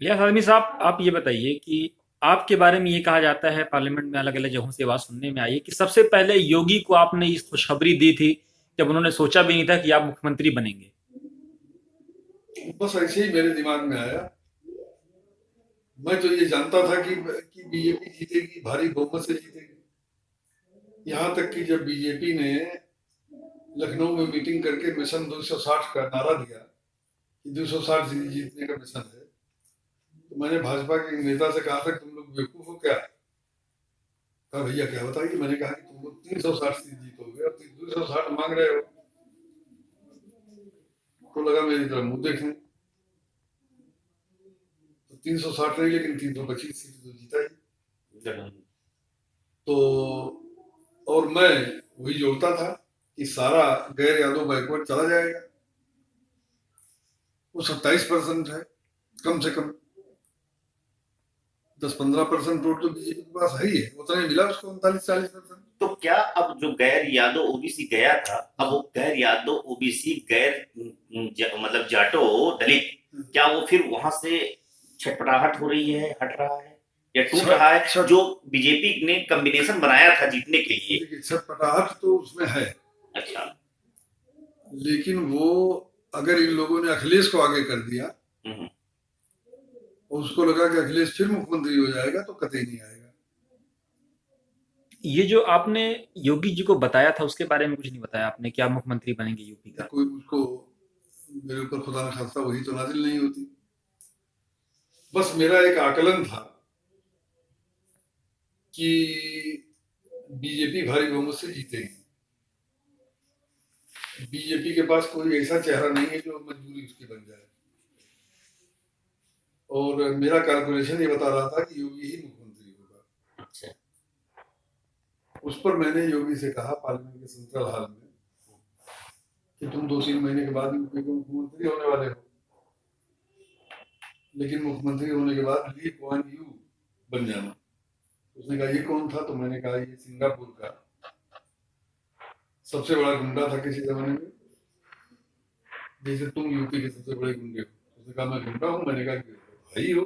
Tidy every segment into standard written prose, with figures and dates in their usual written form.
लियाकत आजमी साहब, आप ये बताइए कि आपके बारे में ये कहा जाता है, पार्लियामेंट में अलग अलग जगहों से आवाज़ सुनने में आई है कि सबसे पहले योगी को आपने इस खुशखबरी दी थी जब उन्होंने सोचा भी नहीं था कि आप मुख्यमंत्री बनेंगे। बस ऐसे ही मेरे दिमाग में आया। मैं तो ये जानता था कि बीजेपी जीतेगी, भारी बहुमत से जीतेगी। यहाँ तक कि जब बीजेपी ने लखनऊ में मीटिंग करके मिशन 260 का नारा दिया कि 260 जीतने का मिशन है, तो मैंने भाजपा के नेता से कहा था कि तुम लोग बेवकूफ हो क्या? कहा भैया क्या बताइए। मैंने कहा कि तुम लोग 360 सीट जीतोगे और 260 मांग रहे हो। तो लगा मेरी तरफ मुंह देखने। तो 360 नहीं, लेकिन 325 सीट तो जीता ही। तो और मैं वही जोड़ता था कि सारा गैर यादव बैकवर्ड चला जाएगा। वो 27% है, कम से कम 10-15% वोट तो बीजेपी के पास है ही है। उतना ही मिला उसको, 39-40%। तो क्या अब जो गैर यादव ओबीसी गया था, अब वो गैर यादव ओबीसी गैर मतलब जाटो दलित, क्या वो फिर वहां से छटपटाहट हो रही है, हट रहा है या टूट रहा है जो बीजेपी ने कॉम्बिनेशन बनाया था जीतने के लिए? देखिए, छटपटाहट तो उसमें है, अच्छा। लेकिन वो अगर इन लोगों ने अखिलेश को आगे कर दिया हम्म। और उसको लगा कि अखिलेश फिर मुख्यमंत्री हो जाएगा, तो कतई नहीं आएगा। ये जो आपने योगी जी को बताया था उसके बारे में कुछ नहीं बताया आपने कि आप मुख्यमंत्री बनेंगे यूपी का। कोई उसको, मेरे ऊपर खुदा न खास्ता वही तो नाजिल नहीं होती। बस मेरा एक आकलन था कि बीजेपी भारी बहुमत से जीतेगी। बीजेपी के पास कोई ऐसा चेहरा नहीं है जो मजबूरी उसकी बन जाए। और मेरा कैलकुलेशन ये बता रहा था कि योगी ही मुख्यमंत्री होगा। अच्छा। उस पर मैंने योगी से कहा पार्लियामेंट के सेंट्रल हॉल में कि तुम 2-3 महीने के बाद यूपी के मुख्यमंत्री होने वाले हो, लेकिन मुख्यमंत्री होने के बाद ली कुआन यू बन जाना। उसने कहा ये कौन था? तो मैंने कहा ये सिंगापुर का सबसे बड़ा गुंडा था किसी जमाने में, जैसे तुम यूपी के सबसे बड़े गुंडे हो। उसने कहा मैं गुंडा हूँ? मैंने कहा भाई हो।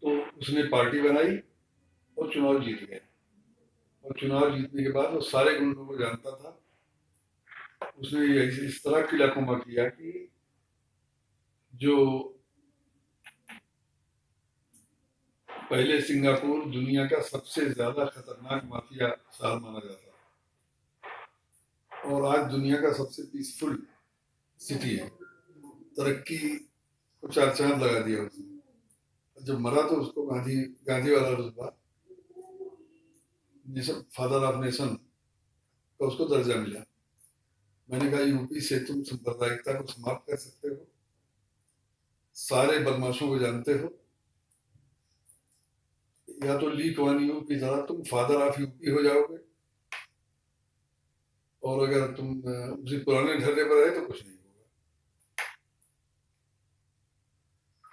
तो उसने पार्टी बनाई और चुनाव जीत गया। और चुनाव जीतने के बाद वो सारे गुंडों को जानता था। उसने इस तरह किलाकुमा किया कि जो पहले सिंगापुर दुनिया का सबसे ज्यादा खतरनाक माफिया शहर माना जाता है, और आज दुनिया का सबसे पीसफुल सिटी है। तरक्की को चार चांद लगा दिया उसने। जब मरा तो उसको गांधी गांधी वाला रुतबा, नेशन, फादर ऑफ नेशन का उसको दर्जा मिला। मैंने कहा यूपी से तुम सांप्रदायिकता को समाप्त कर सकते हो, सारे बदमाशों को जानते हो, या तो ली कुआन यू की तरह तुम फादर ऑफ यूपी हो जाओगे, और अगर तुम उसी पुराने ढर्रे पर रहे तो कुछ नहीं होगा।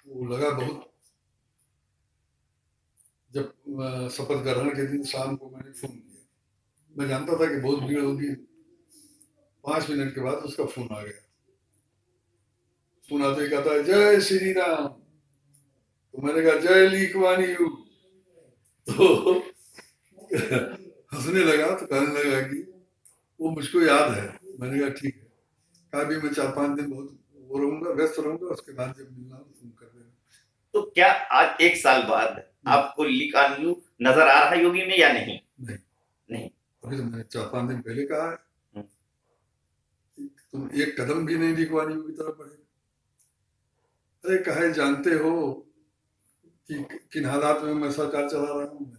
वो लगा बहुत। जब शपथ ग्रहण के दिन शाम को मैंने फोन किया, मैं जानता था कि बहुत भीड़ होगी। 5 मिनट के बाद उसका फोन आ गया। फोन आते ही कहता है जय श्री राम। तो मैंने कहा जय ली कुआन यू। तो हंसने लगा, तो कहने लगा कि वो मुझको याद है। मैंने कहा ठीक है। कहा भी मैं 4-5 दिन बहुत वो रहूंगा, व्यस्त रहूंगा, उसके बाद जब मिलना हो फोन कर देना। तो क्या आज एक साल बाद आपको ली कुआन यू नजर आ रहा है योगी में या नहीं? नहीं, नहीं। अभी तो मैंने 4-5 दिन पहले कहा है हम्म। कि तुम एक कदम भी नहीं ली कुआन यू की तरफ बढ़े। अरे कहे जानते हो कि किन हालात में मैं सरकार चला रहा हूँ?